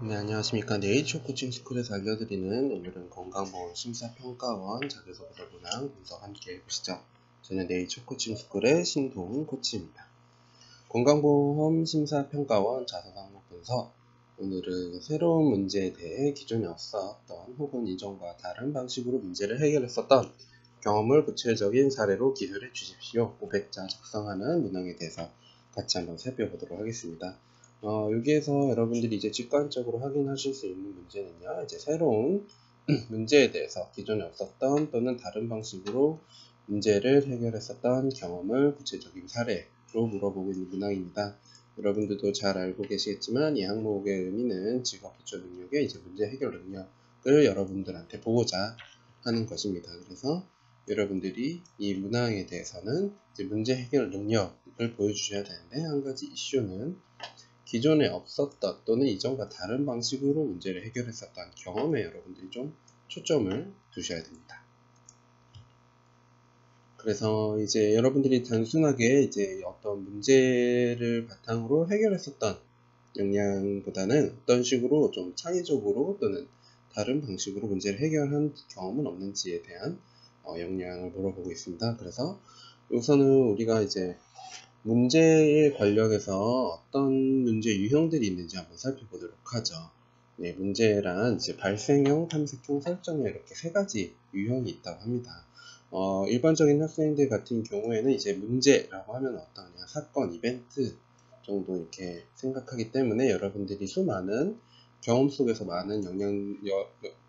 네, 안녕하십니까. 네이처 코칭 스쿨에서 알려드리는 오늘은 건강보험 심사평가원 자기소개서 문항 분석 함께 해보시죠. 저는 네이처 코칭 스쿨의 신동훈 코치입니다. 건강보험 심사평가원 자소항목 분석. 오늘은 새로운 문제에 대해 기존에 없었던 혹은 이전과 다른 방식으로 문제를 해결했었던 경험을 구체적인 사례로 기술해 주십시오. 500자 작성하는 문항에 대해서 같이 한번 살펴보도록 하겠습니다. 여기에서 여러분들이 이제 직관적으로 확인하실 수 있는 문제는요, 이제 새로운 문제에 대해서 기존에 없었던 또는 다른 방식으로 문제를 해결했었던 경험을 구체적인 사례로 물어보고 있는 문항입니다. 여러분들도 잘 알고 계시겠지만 이 항목의 의미는 직업 기초 능력의 이제 문제 해결 능력을 여러분들한테 보고자 하는 것입니다. 그래서 여러분들이 이 문항에 대해서는 이제 문제 해결 능력을 보여주셔야 되는데, 한 가지 이슈는 기존에 없었던 또는 이전과 다른 방식으로 문제를 해결했었던 경험에 여러분들이 좀 초점을 두셔야 됩니다. 그래서 이제 여러분들이 단순하게 이제 어떤 문제를 바탕으로 해결했었던 역량보다는 어떤 식으로 좀 창의적으로 또는 다른 방식으로 문제를 해결한 경험은 없는지에 대한 역량을 물어보고 있습니다. 그래서 우선은 우리가 이제 문제에 관련해서 어떤 문제 유형들이 있는지 한번 살펴보도록 하죠. 네, 문제란 이제 발생형, 탐색형, 설정형 이렇게 세 가지 유형이 있다고 합니다. 일반적인 학생들 같은 경우에는 이제 문제라고 하면 어떤 그냥 사건, 이벤트 정도 이렇게 생각하기 때문에 여러분들이 수많은 경험 속에서 많은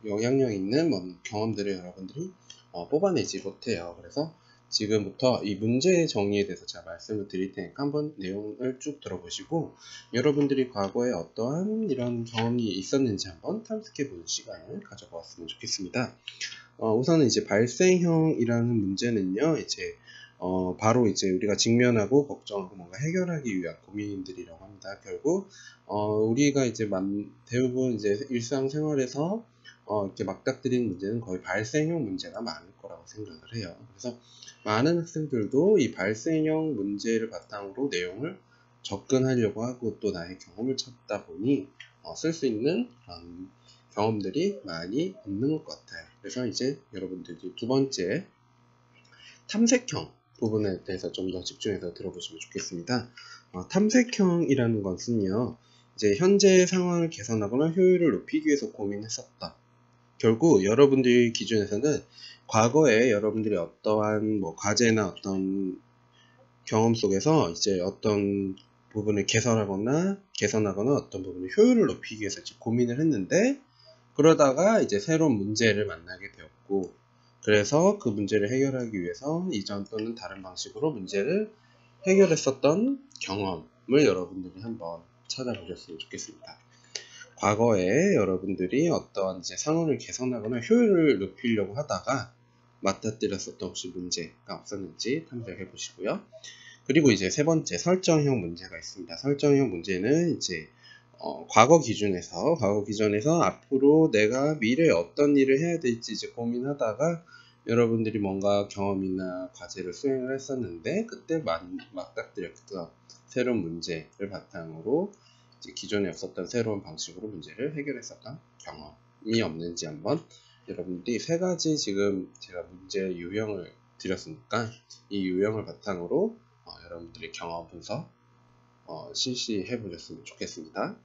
영향력 있는 경험들을 여러분들이 뽑아내지 못해요. 그래서 지금부터 이 문제의 정의에 대해서 제가 말씀을 드릴 테니까 한번 내용을 쭉 들어보시고 여러분들이 과거에 어떠한 이런 경험이 있었는지 한번 탐색해 보는 시간을 가져보았으면 좋겠습니다. 우선은 이제 발생형이라는 문제는요, 이제 바로 이제 우리가 직면하고 걱정하고 뭔가 해결하기 위한 고민들이라고 합니다. 결국 우리가 이제 대부분 이제 일상생활에서 이렇게 맞닥뜨리는 문제는 거의 발생형 문제가 많을 거라고 생각을 해요. 그래서 많은 학생들도 이 발생형 문제를 바탕으로 내용을 접근하려고 하고 또 나의 경험을 찾다 보니 쓸 수 있는 그런 경험들이 많이 없는 것 같아요. 그래서 이제 여러분들이 두 번째 탐색형 부분에 대해서 좀 더 집중해서 들어보시면 좋겠습니다. 탐색형이라는 것은요, 이제 현재 상황을 개선하거나 효율을 높이기 위해서 고민했었다. 결국 여러분들 기준에서는 과거에 여러분들이 어떠한 과제나 어떤 경험 속에서 이제 어떤 부분을 개선하거나 어떤 부분의 효율을 높이기 위해서 고민을 했는데, 그러다가 이제 새로운 문제를 만나게 되었고, 그래서 그 문제를 해결하기 위해서 이전 또는 다른 방식으로 문제를 해결했었던 경험을 여러분들이 한번 찾아보셨으면 좋겠습니다. 과거에 여러분들이 어떠한 이제 상황을 개선하거나 효율을 높이려고 하다가 맞닥뜨렸었던 혹시 문제가 없었는지 탐색해 보시고요. 그리고 이제 세 번째 설정형 문제가 있습니다. 설정형 문제는 이제 과거 기준에서 앞으로 내가 미래에 어떤 일을 해야 될지 이제 고민하다가 여러분들이 뭔가 경험이나 과제를 수행을 했었는데 그때 맞닥뜨렸던 새로운 문제를 바탕으로 이제 기존에 없었던 새로운 방식으로 문제를 해결했었던 경험이 없는지 한번 여러분들이 세 가지 지금 제가 문제 유형을 드렸으니까 이 유형을 바탕으로 여러분들의 경험 분석 실시해 보셨으면 좋겠습니다.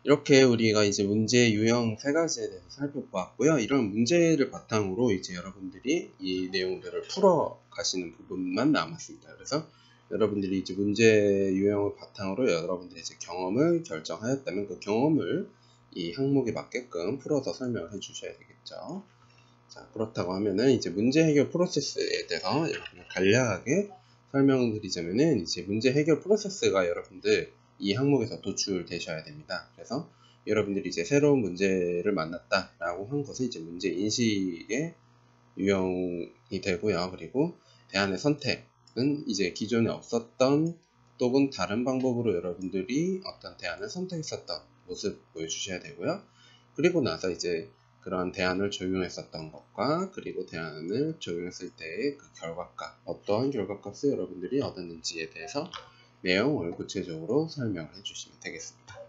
이렇게 우리가 이제 문제 유형 세 가지에 대해서 살펴보았고요. 이런 문제를 바탕으로 이제 여러분들이 이 내용들을 풀어 가시는 부분만 남았습니다. 그래서 여러분들이 이제 문제 유형을 바탕으로 여러분들의 이제 경험을 결정하였다면 그 경험을 이 항목에 맞게끔 풀어서 설명을 해 주셔야 되겠죠. 자, 그렇다고 하면은 이제 문제 해결 프로세스에 대해서 여러분들 간략하게 설명을 드리자면은 이제 문제 해결 프로세스가 여러분들 이 항목에서 도출되셔야 됩니다. 그래서 여러분들이 이제 새로운 문제를 만났다라고 한 것은 이제 문제 인식의 유형이 되고요. 그리고 대안의 선택은 이제 기존에 없었던 또는 다른 방법으로 여러분들이 어떤 대안을 선택했었던 모습 보여주셔야 되고요. 그리고 나서 이제 그런 대안을 적용했었던 것과 그리고 대안을 적용했을 때의 그 결과값, 어떠한 결과값을 여러분들이 얻었는지에 대해서 내용을 구체적으로 설명을 해주시면 되겠습니다.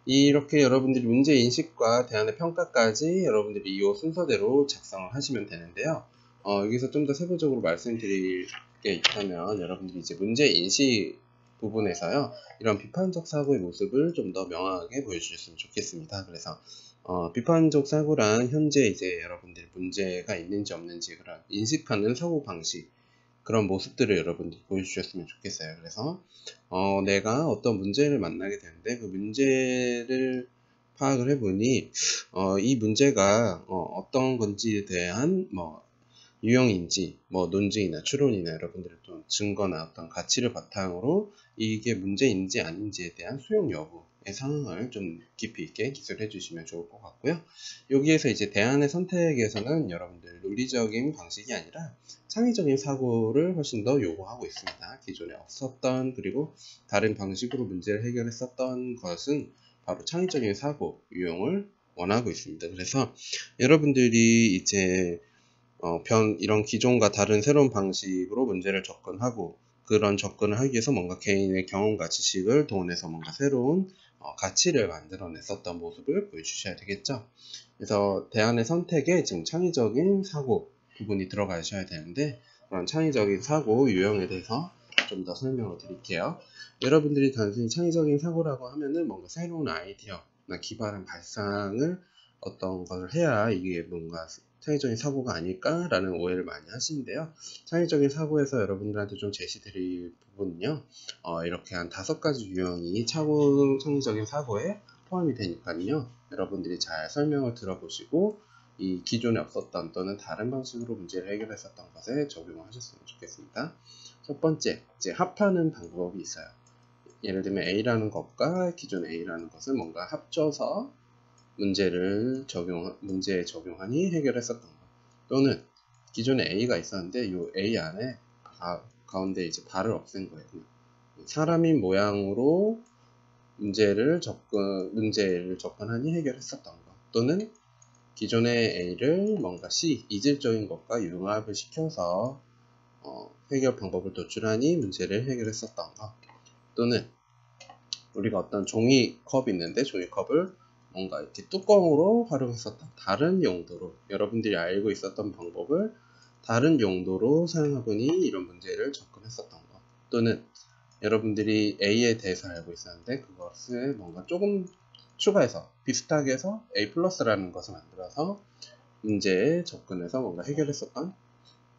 이렇게 여러분들이 문제인식과 대안의 평가까지 여러분들이 이 순서대로 작성을 하시면 되는데요. 여기서 좀 더 세부적으로 말씀드릴 게 있다면 여러분들이 이제 문제인식 부분에서요, 이런 비판적 사고의 모습을 좀 더 명확하게 보여주셨으면 좋겠습니다. 그래서 비판적 사고란 현재 이제 여러분들이 문제가 있는지 없는지 그런 인식하는 사고 방식, 그런 모습들을 여러분들이 보여주셨으면 좋겠어요. 그래서 내가 어떤 문제를 만나게 되는데 그 문제를 파악을 해보니 이 문제가 어떤 건지에 대한 유형인지 논증이나 추론이나 여러분들의 또 증거나 어떤 가치를 바탕으로 이게 문제인지 아닌지에 대한 수용 여부의 상황을 좀 깊이 있게 기술해 주시면 좋을 것 같고요. 여기에서 이제 대안의 선택에서는 여러분들 논리적인 방식이 아니라 창의적인 사고를 훨씬 더 요구하고 있습니다. 기존에 없었던 그리고 다른 방식으로 문제를 해결했었던 것은 바로 창의적인 사고 유형을 원하고 있습니다. 그래서 여러분들이 이제 이런 기존과 다른 새로운 방식으로 문제를 접근하고 그런 접근을 하기 위해서 뭔가 개인의 경험과 지식을 동원해서 뭔가 새로운 가치를 만들어냈었던 모습을 보여주셔야 되겠죠. 그래서 대안의 선택에 지금 창의적인 사고 부분이 들어가셔야 되는데 그런 창의적인 사고 유형에 대해서 좀 더 설명을 드릴게요. 여러분들이 단순히 창의적인 사고라고 하면은 뭔가 새로운 아이디어나 기발한 발상을 어떤 걸 해야 이게 뭔가 창의적인 사고가 아닐까라는 오해를 많이 하시는데요. 창의적인 사고에서 여러분들한테 좀 제시드릴 부분은요, 이렇게 한 5가지 유형이 창의적인 사고에 포함이 되니까요. 여러분들이 잘 설명을 들어보시고 이 기존에 없었던 또는 다른 방식으로 문제를 해결했었던 것에 적용을 하셨으면 좋겠습니다. 첫 번째, 이제 합하는 방법이 있어요. 예를 들면 A라는 것과 기존 A라는 것을 뭔가 합쳐서 문제에 적용하니 해결했었던 것. 또는 기존에 A가 있었는데 이 A 안에 가운데 이제 발을 없앤 거예요. 사람인 모양으로 문제를 접근하니 해결했었던 것. 또는 기존의 A를 뭔가 C, 이질적인 것과 융합을 시켜서 해결 방법을 도출하니 문제를 해결했었던 것. 또는 우리가 어떤 종이컵이 있는데 종이컵을 뭔가 이렇게 뚜껑으로 활용했었던 다른 용도로 여러분들이 알고 있었던 방법을 다른 용도로 사용하보니 이런 문제를 접근했었던 것. 또는 여러분들이 A에 대해서 알고 있었는데 그것을 뭔가 조금 추가해서 비슷하게 해서 A 플러스라는 것을 만들어서 문제에 접근해서 뭔가 해결했었던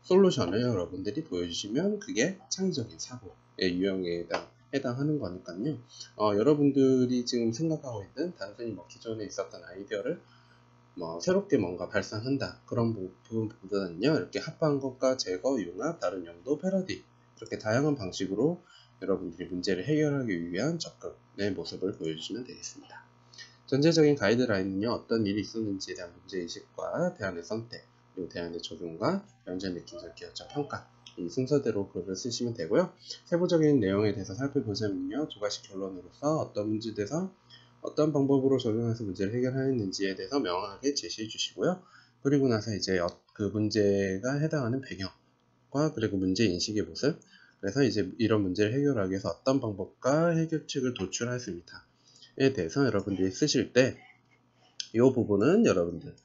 솔루션을 여러분들이 보여주시면 그게 창의적인 사고의 유형에 해당하는 거니까요. 여러분들이 지금 생각하고 있는 단순히 기존에 있었던 아이디어를 새롭게 뭔가 발상한다 그런 부분보다는요, 이렇게 합한 것과 제거, 융합, 다른 용도, 패러디 이렇게 다양한 방식으로 여러분들이 문제를 해결하기 위한 접근의 모습을 보여주시면 되겠습니다. 전체적인 가이드라인은요, 어떤 일이 있었는지에 대한 문제인식과 대안의 선택, 그리고 대안의 적용과 현재 느낀적 기억적 평가, 이 순서대로 글을 쓰시면 되고요. 세부적인 내용에 대해서 살펴보자면요, 2가지 결론으로서 어떤 문제에서 어떤 방법으로 적용해서 문제를 해결하였는지에 대해서 명확하게 제시해 주시고요. 그리고 나서 이제 그 문제가 해당하는 배경과 그리고 문제 인식의 모습, 그래서 이제 이런 문제를 해결하기 위해서 어떤 방법과 해결책을 도출했습니다에 대해서 여러분들이 쓰실 때 이 부분은 여러분들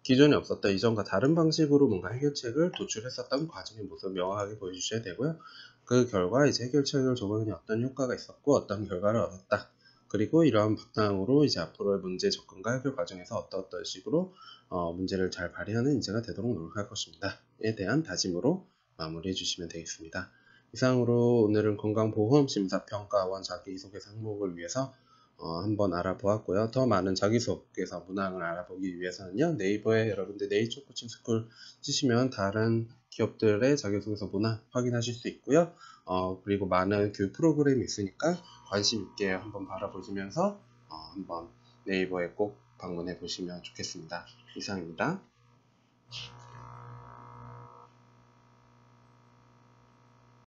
기존에 없었던 이전과 다른 방식으로 뭔가 해결책을 도출했었던 과정의 모습을 명확하게 보여주셔야 되고요. 그 결과 이제 해결책을 적용해 어떤 효과가 있었고 어떤 결과를 얻었다. 그리고 이러한 바탕으로 이제 앞으로의 문제 접근과 해결 과정에서 어떤 식으로 문제를 잘 발휘하는 인재가 되도록 노력할 것입니다.에 대한 다짐으로 마무리해 주시면 되겠습니다. 이상으로 오늘은 건강보험 심사평가원 자기소개서 항목을 위해서 한번 알아보았고요. 더 많은 자기소개서 문항을 알아보기 위해서는요, 네이버에 여러분들 네이처 코칭 스쿨 치시면 다른 기업들의 자기소개서 문항 확인하실 수 있고요. 그리고 많은 교육 프로그램이 있으니까 관심 있게 한번 바라보시면서 한번 네이버에 꼭 방문해 보시면 좋겠습니다. 이상입니다.